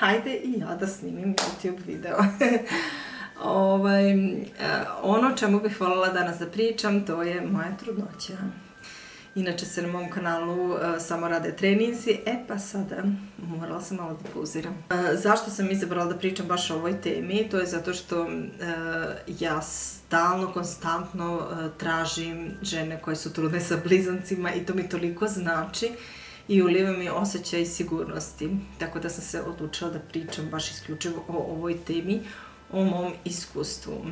hajde i ja da snimim YouTube video. Ono o čemu bih voljela danas da pričam, to je moja trudnoća. Inače se na mom kanalu samo rade treninzi, pa sada morala sam malo da pauziram. Zašto sam izabrala da pričam baš o ovoj temi? To je zato što ja stalno, konstantno tražim žene koje su trudne sa blizancima i to mi toliko znači i uliva mi osjećaj sigurnosti. Tako da sam se odlučila da pričam baš isključivo o ovoj temi, o mom iskustvu.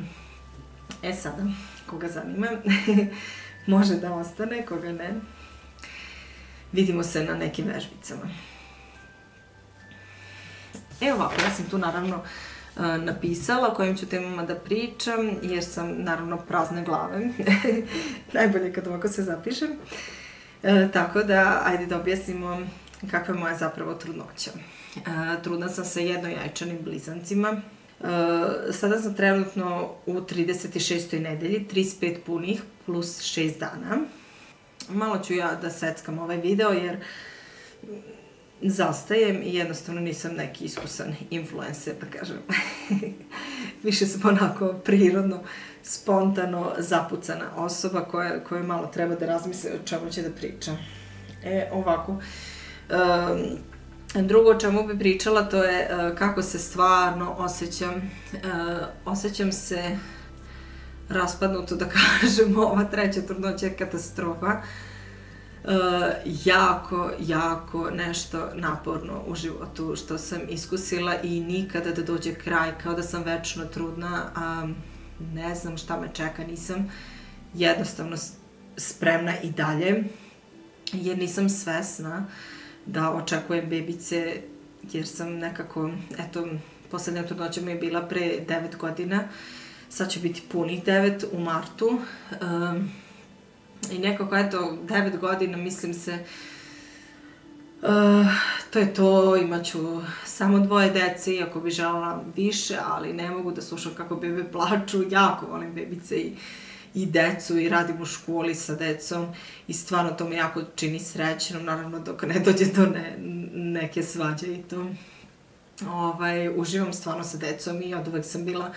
Sada, koga zanima, može da ostane, koga ne. Vidimo se na nekim vežbicama. Ovako, ja sam tu naravno napisala o kojim ću temama da pričam, jer sam naravno prazne glave. Najbolje kad ovako se zapišem. Tako da, ajde da objasnimo kakva je moja zapravo trudnoća. Trudna sam sa jednojajčanim blizancima. Sada sam trenutno u 36. nedelji, 35 punih plus 6 dana. Malo ću ja da seckam ovaj video jer zastajem i jednostavno nisam neki iskusan influencer, da kažem. Više sam onako prirodno, spontano zapucana osoba koja malo treba da razmisli o čemu će da priča. Ovako. Drugo o čemu bi pričala to je kako se stvarno osjećam. Osjećam se raspadnuto, da kažem, ova treća trudnoća je katastrofa. Jako nešto naporno u životu što sam iskusila i nikada da dođe kraj, kao da sam večno trudna, a ne znam šta me čeka, nisam jednostavno spremna i dalje, jer nisam svesna da očekujem bebice, jer sam nekako, poslednja trudnoća mi je bila pre 9 godina, sad će biti punih 9 u martu. I nekako, 9 godina, mislim se, to je to, imat ću samo 2 dece, iako bi želela više, ali ne mogu da slušam kako bebe plaču, jako volim bebice i decu i radim u školi sa decom i stvarno to me jako čini srećnom, naravno dok ne dođe do neke svađe i to. Uživam stvarno sa decom i od uvek sam bila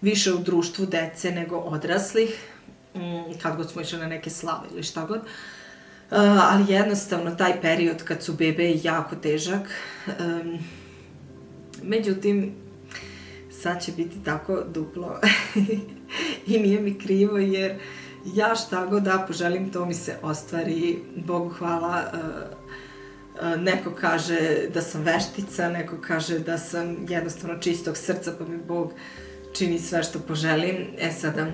više u društvu dece nego odraslih, kad god smo išli na neke slave ili šta god. Ali jednostavno taj period kad su bebe je jako težak. Međutim, sad će biti tako duplo i nije mi krivo jer ja šta god da poželim to mi se ostvari. Bogu hvala. Neko kaže da sam veštica, neko kaže da sam jednostavno čistog srca pa mi Bog čini sve što poželim. Sada,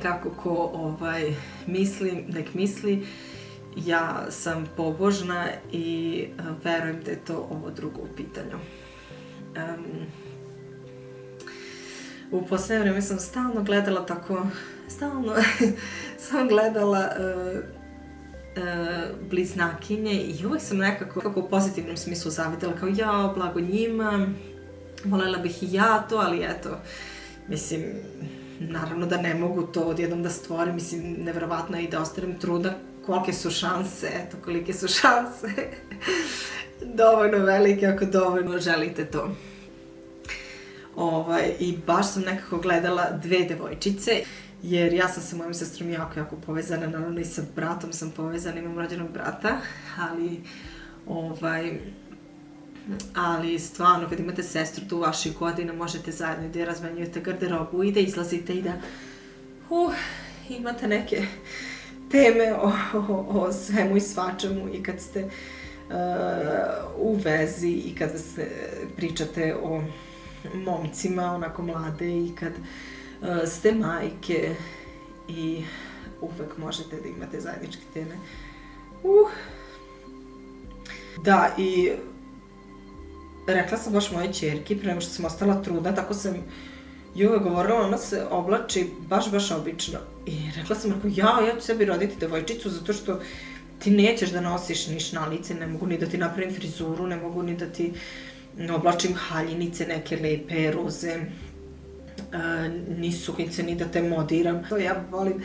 kako ko misli, nek misli, ja sam pobožna i verujem da je to ovo drugo u pitanju. U poslednje vreme sam stalno gledala sam gledala bliznakinje i uvek sam nekako u pozitivnom smislu zavidela, kao ja, blago njima, volela bih i ja to, ali mislim, naravno da ne mogu to odjednom da stvorim, mislim, neverovatno je i da ostanem trudna, kolike su šanse, kolike su šanse, dovoljno velike ako dovoljno želite to. I baš sam nekako gledala 2 devojčice, jer ja sam sa mojom sestrom jako povezana, naravno i sa bratom sam povezana, imam rođenog brata, ali stvarno kad imate sestru tu vaših godina možete zajedno da razmenjujete garderobu i da izlazite i da imate neke teme o svemu i svačemu i kad ste u vezi i kad pričate o momcima onako mlade i kad ste majke i uvek možete da imate zajedničke teme. Da, i rekla sam baš mojoj ćerki, pre nego što sam ostala trudna, tako sam i uvek govorila, ona se oblači baš obično. I rekla sam, ja ću sebi roditi devojčicu zato što ti nećeš da nosiš ni šnalice, ne mogu ni da ti napravim frizuru, ne mogu ni da ti oblačim haljinice, neke lepe, roze, ni suknice, ni da te modiram. To ja volim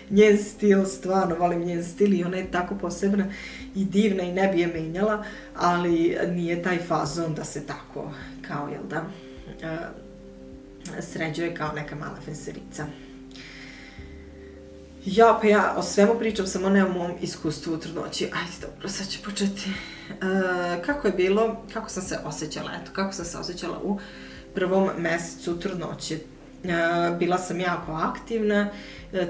njen stil, stvarno volim njen stil i ona je tako posebna i divna i ne bi je menjala, ali nije taj fazon da se tako, kao, jel da, sređuje kao neka mala fenserica. Ja o svemu pričam, samo ne o mom iskustvu u trudnoći. Ajde, dobro, sad ću početi. Kako je bilo, kako sam se osjećala, kako sam se osjećala u prvom mesecu trudnoće. Bila sam jako aktivna,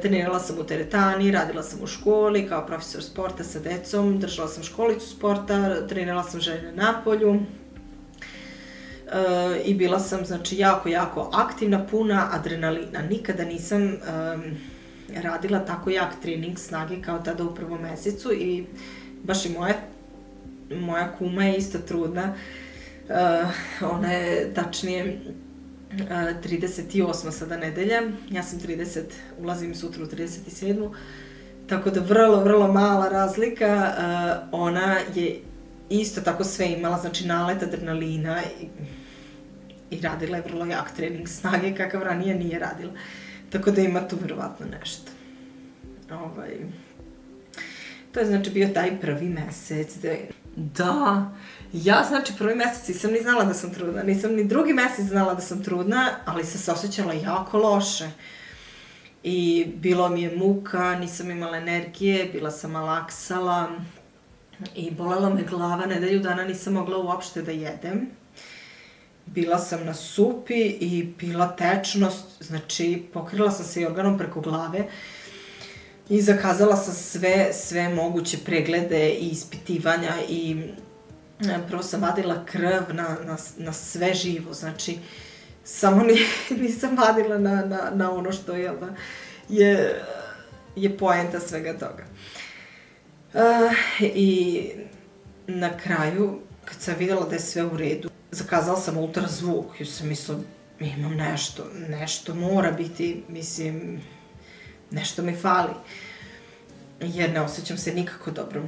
trenirala sam u teretani, radila sam u školi kao profesor sporta sa decom, držala sam školicu sporta, trenirala sam žene na polju i bila sam, znači, jako aktivna, puna adrenalina. Nikada nisam radila tako jak trening snage kao tada u prvom mesecu i baš i moja kuma je isto trudna. Ona je tačnije 38. sada nedelja, ja sam 30, ulazim sutra u 37. Tako da vrlo mala razlika. Ona je isto tako sve imala, znači nalet adrenalina i radila je vrlo jak trening snage kakav ranije nije radila. Tako da ima tu verovatno nešto. To je znači bio taj prvi mesec. Da, ja znači prvi mesec nisam ni znala da sam trudna, nisam ni drugi mesec znala da sam trudna, ali sam se osjećala jako loše. I bilo mi je muka, nisam imala energije, bila sam malaksala i bolela me glava, nedelju dana nisam mogla uopšte da jedem. Bila sam na supi i bila tečnost, znači pokrila sam se jorganom preko glave i zakazala sam sve moguće preglede i ispitivanja i prvo sam vadila krv na sve živo, znači samo nisam vadila na ono što je poenta svega toga. I na kraju, kad sam videla da je sve u redu, zakazala sam ultrazvuk, jer sam mislila, imam nešto mora biti, mislim, nešto mi fali, jer ne osjećam se nikako dobro.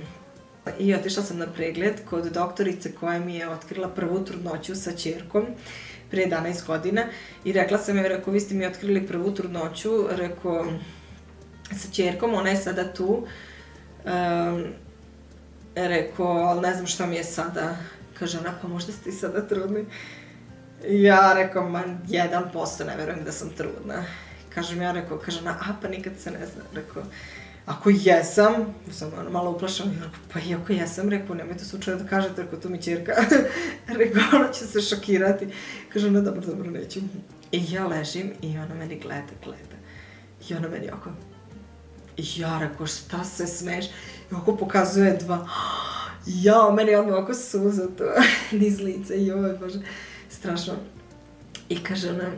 I otišla sam na pregled kod doktorice koja mi je otkrila prvu trudnoću sa ćerkom pre 11 godina i rekla sam joj, rekao, vi ste mi otkrili prvu trudnoću, rekao, sa ćerkom, ona je sada tu, rekao, ali ne znam šta mi je sada. Kaže ona, pa možda ste i sada trudni. Ja rekao, 1% ne verujem da sam trudna. Kažem ja, rekao, kaže ona, pa nikad se ne zna. Rekao, ako jesam, sam malo uplašala, rekao, pa i ako jesam, rekao, nemojte slučajno da kažete, rekao, tu mi ćerka, rekao, ona će se šokirati. Kaže ona, dobro, neću. I ja ležim i ona meni gleda. I ona meni oko, ja rekao, šta se smeš? I oko pokazuje 2. Jao, meni odmah oko suza to, niz lice, joj, bože, strašno. I kaže ona,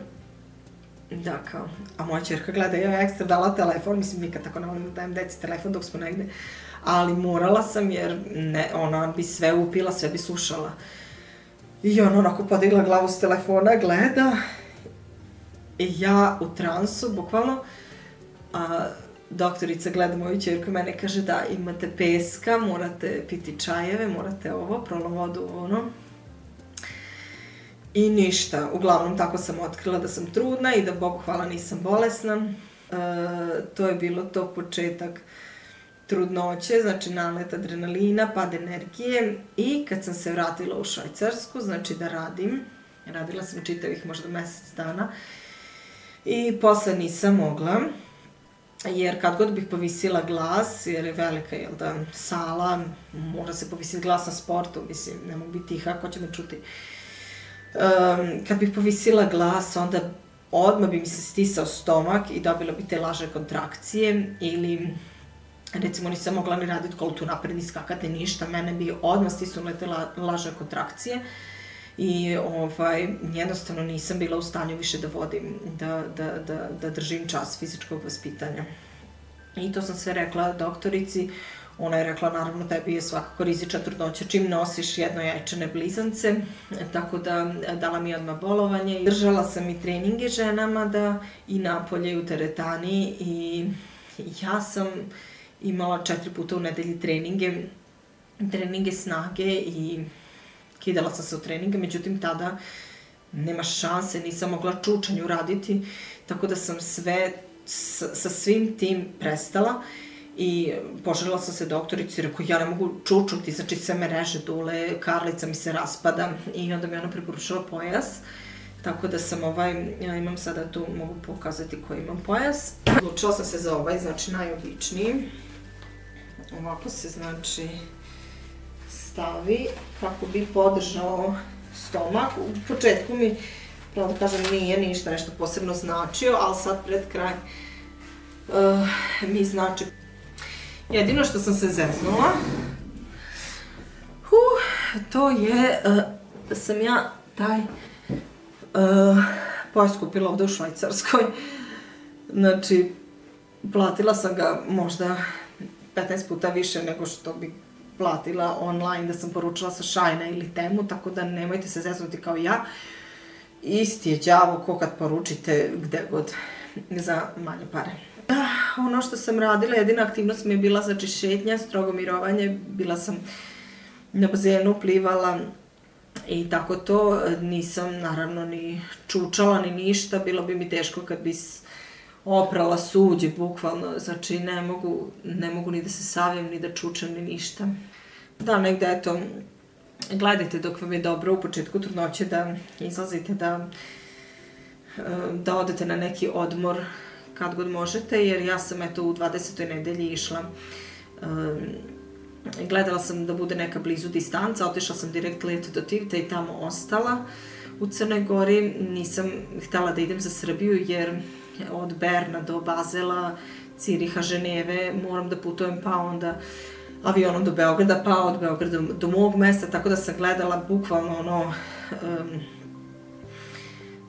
da, kao, a moja ćerka gleda, ja ekstra dala telefon, mislim, nikad tako ne volim da dajem deci telefon dok smo negde, ali morala sam jer ona bi sve upila, sve bi slušala. I ona onako podigla glavu s telefona, gleda, i ja u transu, bukvalno, doktorica gleda moju ćerku, mene kaže da imate peska, morate piti čajeve, morate ovo, prolo vodu, ono. I ništa, uglavnom tako sam otkrila da sam trudna i da Bogu hvala nisam bolesna. To je bilo to početak trudnoće, znači nalet adrenalina, pad energije i kad sam se vratila u Švajcarsku, znači da radila sam čitavih možda mesec dana i posle nisam mogla. Jer kad god bih povisila glas, jer je velika, jel da, sala, mora se povisiti glas na sportu, mislim, ne mogu biti tiha, ko će me čuti. Kad bih povisila glas, onda odmah bi mi se stisao stomak i dobila bi te lažne kontrakcije ili, recimo, nisam mogla ni raditi koltu napred, ni skakati, ništa, mene bi odmah stisnule te lažne kontrakcije. I jednostavno nisam bila u stanju više da vodim, da držim čas fizičkog vaspitanja. I to sam sve rekla doktorici, ona je rekla, naravno, tebi je svakako rizična trudnoća čim nosiš jednojajčane blizance, tako da dala mi odmah bolovanje. Držala sam i treninge ženama i napolje i u teretani i ja sam imala 4 puta u nedelji treninge snage i kidala sam se u treninge, međutim tada nema šanse, nisam mogla čučanju raditi, tako da sam sve sa svim tim prestala i poželjela sam se doktorici i rekao, ja ne mogu čučuti, znači sve me reže dole, karlica mi se raspada i onda mi ona preporučila pojas. Tako da sam ja imam sada tu, mogu pokazati koji imam pojas. Odlučila sam se za ovaj, znači najobičniji. Ovako se, znači, stavi kako bi podržao stomak. U početku mi, pravo da kažem, nije ništa nešto posebno značio, ali sad pred kraj mi znači. Jedino što sam se zeznula, to je da sam ja taj pojas kupila ovde u Švajcarskoj. Znači, platila sam ga možda 15 puta više nego što bi platila online da sam poručila sa Shine ili Temu, tako da nemojte se zeznuti kao ja. Isti je đavo ko kad poručite gde god za manje pare. Ono što sam radila, jedina aktivnost mi je bila znači šetnja, strogo mirovanje, bila sam na bazenu, plivala i tako to, nisam naravno ni čučala ni ništa, bilo bi mi teško kad bi oprala suđe, bukvalno, znači ne mogu ni da se savijem, ni da čučem, ni ništa. Da, negde, eto, gledajte dok vam je dobro u početku trudnoće da izlazite, da odete na neki odmor kad god možete, jer ja sam eto u 20. nedelji išla, gledala sam da bude neka blizu distanca, otišla sam direkt let do Tivita i tamo ostala u Crnoj Gori, nisam htela da idem za Srbiju jer od Berna do Bazela, Ciriha, Ženeve moram da putujem pa onda avionom do Beograda, pa od Beograda do mog mesta, tako da sam gledala bukvalno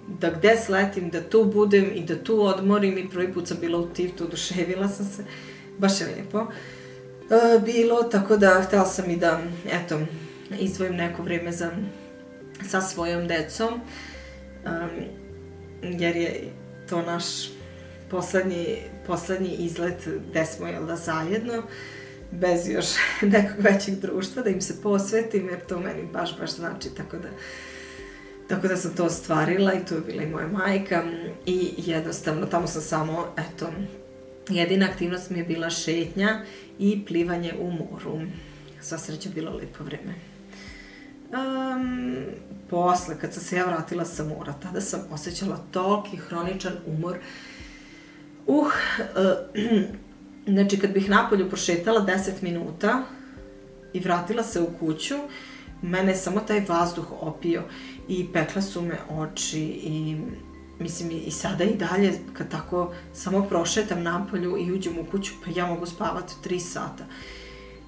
da gde sletim, da tu budem i da tu odmorim i prvi put sam bila u Tivtu, oduševila sam se, baš je lijepo bilo, tako da htjela sam i da, eto, izdvojim neko vrijeme sa svojom decom, jer je to naš poslednji izlet gde smo, jel da, zajedno, bez još nekog većeg društva, da im se posvetim, jer to meni baš znači, tako da sam to ostvarila i tu je bila i moja majka i jednostavno tamo sam samo, eto, jedina aktivnost mi je bila šetnja i plivanje u moru. Sva sreća bilo lijepo vreme. Posle, kad sam se ja vratila sa mora, tada sam osjećala toliki hroničan umor. Znači, kad bih napolju prošetala 10 minuta i vratila se u kuću, mene je samo taj vazduh opio i pekle su me oči i mislim i sada i dalje kad tako samo prošetam napolju i uđem u kuću pa ja mogu spavati 3 sata.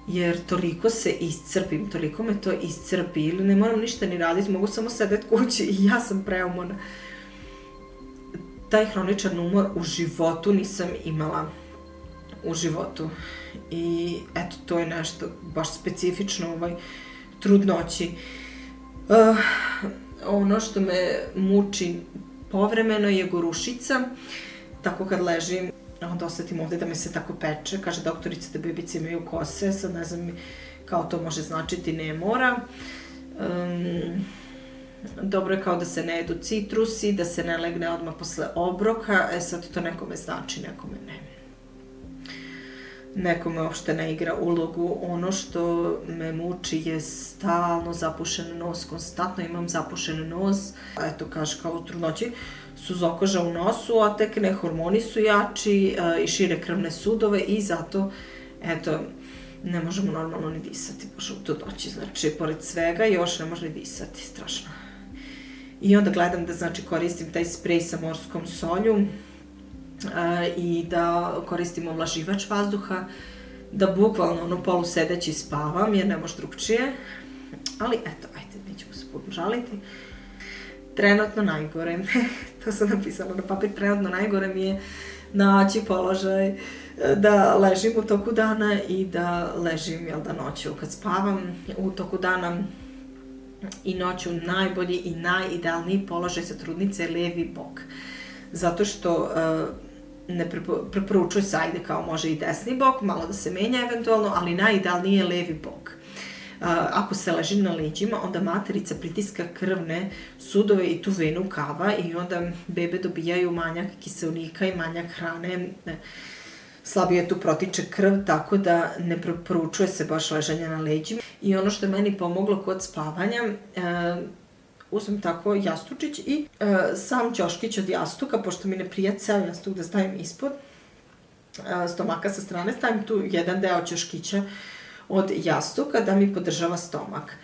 Jer toliko se iscrpim, toliko me to iscrpi ili ne moram ništa ni raditi, mogu samo sedeti kući i ja sam preumorna. Taj hroničan umor u životu nisam imala. U životu. I eto, to je nešto baš specifično u ovoj trudnoći. Ono što me muči povremeno je gorušica. Tako kad ležim, onda osetim ovde da me se tako peče. Kaže doktorica da bebice imaju kose, sad ne znam kao to može značiti, ne mora. Dobro je kao da se ne jedu citrusi, da se ne legne odmah posle obroka. Sad to nekome znači, nekome ne. Nekome uopšte ne igra ulogu. Ono što me muči je stalno zapušen nos, konstantno imam zapušen nos. Eto, kaže kao u trudnoći, suzokoža u nosu, a tek ne, hormoni su jači i šire krvne sudove i zato, eto, ne možemo normalno ni disati baš u trudnoći. Znači, pored svega još ne može ni disati, strašno. I onda gledam da, znači, koristim taj sprej sa morskom solju, i da koristim ovlaživač vazduha, da bukvalno polusedeći spavam jer ne može drugčije, ali eto, ajde, nećemo se puno žaliti. Trenutno najgore, to sam napisala na papir, trenutno najgore mi je naći položaj da ležim u toku dana i da ležim, jel da, noću kad spavam. U toku dana i noću najbolji i najidealniji položaj za trudnice je levi bok. Zato što ne preporučuje se, ajde, kao može i desni bok, malo da se menja eventualno, ali najidealniji je levi bok. ako se leži na leđima, onda materica pritiska krvne sudove i tu venu kava i onda bebe dobijaju manjak kiseonika i manjak hrane, slabije tu protiče krv, tako da ne preporučuje se baš ležanje na leđima. I ono što je meni pomoglo kod spavanja, uzmem tako jastučić i sam ćoškić od jastuka, pošto mi ne prija ceo jastuk da stavim ispod stomaka sa strane, stavim tu jedan deo ćoškića od jastuka da mi podržava stomak.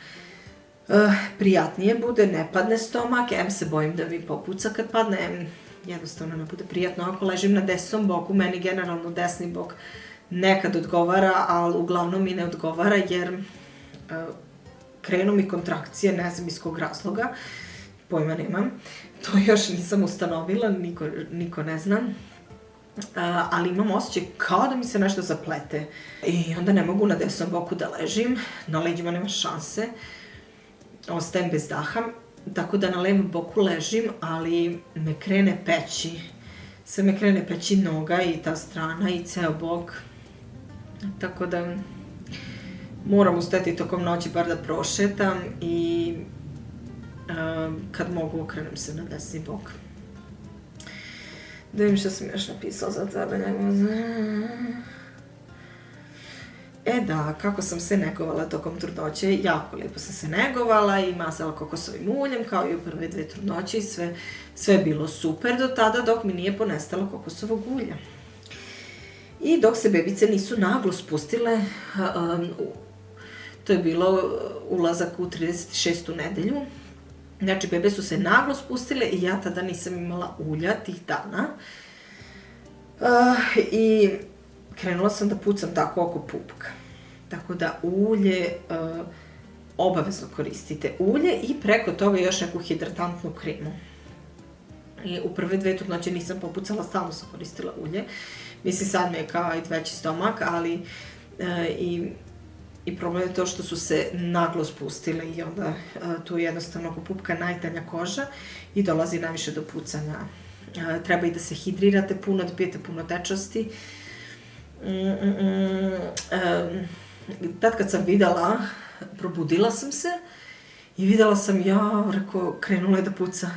Prijatnije bude, ne padne stomak, se bojim da mi popuca kad padne, jednostavno ne bude prijatno. Ako ležim na desnom boku, meni generalno desni bok nekad odgovara, ali uglavnom mi ne odgovara jer krenu mi kontrakcije, ne znam iz kog razloga, pojma nemam. To još nisam ustanovila, niko ne zna. Ali imam osjećaj kao da mi se nešto zaplete. I onda ne mogu na desnom boku da ležim, na leđima nema šanse, ostajem bez daha, tako da na levom boku ležim, ali me krene peći. Sve me krene peći noga i ta strana i ceo bok. Tako da moram ustati tokom noći bar da prošetam i kad mogu okrenem se na desni bok. Da vidim što sam još napisala za tebe. Da, kako sam se negovala tokom trudnoće, jako lijepo sam se negovala i mazala kokosovim uljem, kao i u prve 2 trudnoće i sve je bilo super do tada dok mi nije ponestalo kokosovog ulja. I dok se bebice nisu naglo spustile, to je bilo ulazak u 36. nedelju, znači bebe su se naglo spustile i ja tada nisam imala ulja tih dana. I krenula sam da pucam tako oko pupka. Tako da ulje obavezno koristite. Ulje i preko toga još neku hidratantnu kremu. I u prve 2 trudnoće nisam popucala, stalno sam koristila ulje. Mislim, sad mi je kao i veći stomak, ali i problem je to što su se naglo spustile i onda tu je jednostavno oko pupka najtanja koža i dolazi najviše do pucanja. Treba i da se hidrirate puno, da pijete puno tečnosti. Tad kad sam videla, probudila sam se i videla sam, rekao, krenula je da puca.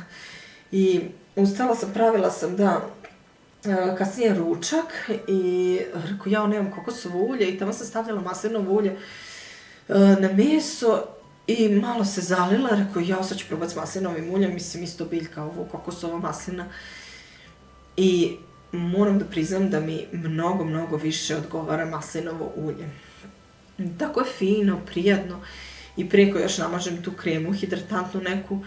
I ustala sam, pravila sam da kasnije ručak i rekao, nemam kokosovo ulje i tamo sam stavljala maslinovo ulje na meso i malo se zalila, rekao, sad ću probati s maslinovim uljem, mislim isto biljka, ovo kokosova maslina. I moram da priznam da mi mnogo, mnogo više odgovara maslinovo ulje. Tako je fino, prijatno i preko još namažem tu kremu, hidratantnu neku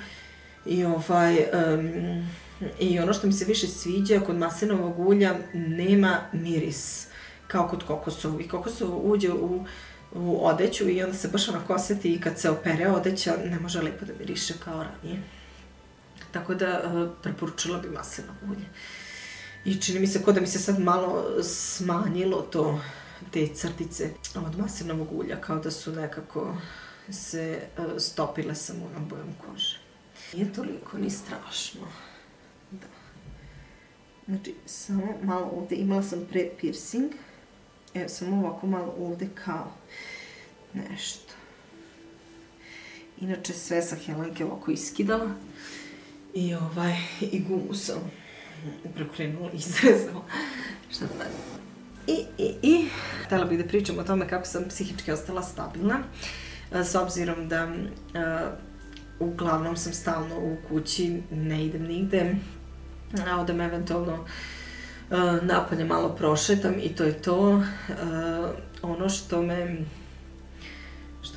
i ono što mi se više sviđa kod maslinovog ulja nema miris kao kod kokosovog. I kokosovo uđe u odeću i onda se baš onako osjeti i kad se opere odeća ne može lepo da miriše kao ranije. Tako da preporučila bi maslinovo ulje. I čini mi se kao da mi se sad malo smanjilo te crtice od maslinovog ulja, kao da su nekako se stopile sa mojom bojom kože. Nije toliko ni strašno. Da. Znači, samo malo ovde, imala sam pre piercing, samo ovako malo ovde kao nešto. Inače, sve sa Helenke ovako iskidala i gumu sam prekrenula, izrezala. Šta da radim? I htjela bih da pričam o tome kako sam psihički ostala stabilna, s obzirom da uglavnom sam stalno u kući, ne idem nigde, a odem eventualno napolje malo prošetam i to je to. Ono što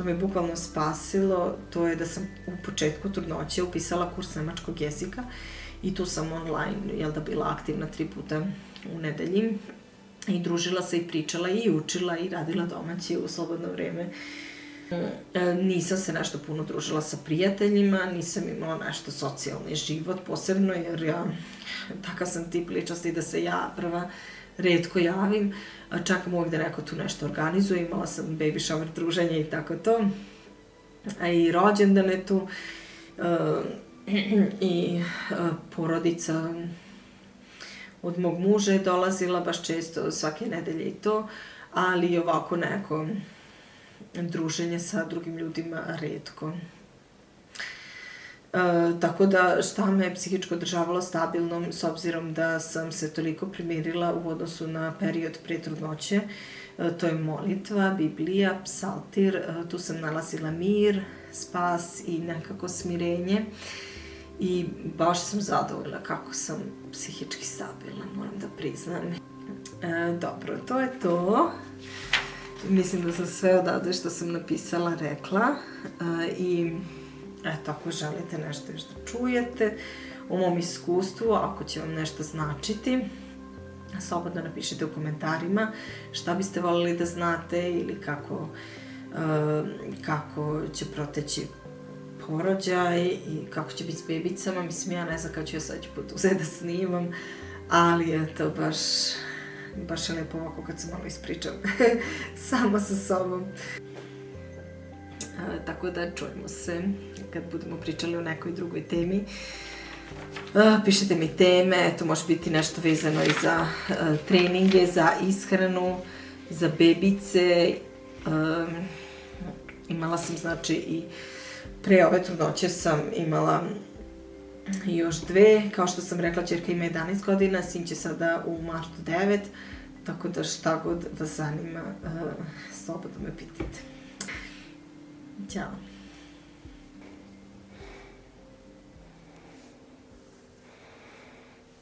me bukvalno spasilo, to je da sam u početku trudnoće upisala kurs nemačkog jezika i tu sam online, bila aktivna 3 puta u nedelji i družila se i pričala i učila i radila domaći u slobodno vreme. Nisam se nešto puno družila sa prijateljima, nisam imala nešto socijalni život posebno, jer ja takav sam tip ličnosti da se ja prva retko javim, čak mogu da neko tu nešto organizuje, imala sam baby shower druženje i tako to, a i rođendane tu i porodica od mog muža je dolazila baš često svake nedelje i to, ali ovako neko druženje sa drugim ljudima retko. Tako da šta me psihičko održavalo stabilnom s obzirom da sam se toliko primirila u odnosu na period pre trudnoće. To je molitva, Biblija, psaltir, tu sam nalazila mir, spas i nekako smirenje i baš sam zadovoljna kako sam psihički stabilna, moram da priznam. Dobro, to je to. Mislim da sam sve odavde što sam napisala rekla i eto, ako želite nešto još da čujete o mom iskustvu, ako će vam nešto značiti, slobodno napišite u komentarima šta biste voljeli da znate ili kako će proteći porođaj i kako će biti s bebicama. Mislim, ja ne znam kada ću ja sledeći put uzeti da snimam, ali je to baš je lepo ovako kad se malo ispričam sama sa sobom. Tako da čujemo se kad budemo pričali o nekoj drugoj temi. Pišite mi teme, to može biti nešto vezano i za treninge, za ishranu, za bebice. Imala sam, znači, i pre ove trudnoće sam imala još 2. Kao što sam rekla, ćerka ima 11 godina, sin će sada u martu 9, tako da šta god vas zanima, slobodno me pitajte. Ćao.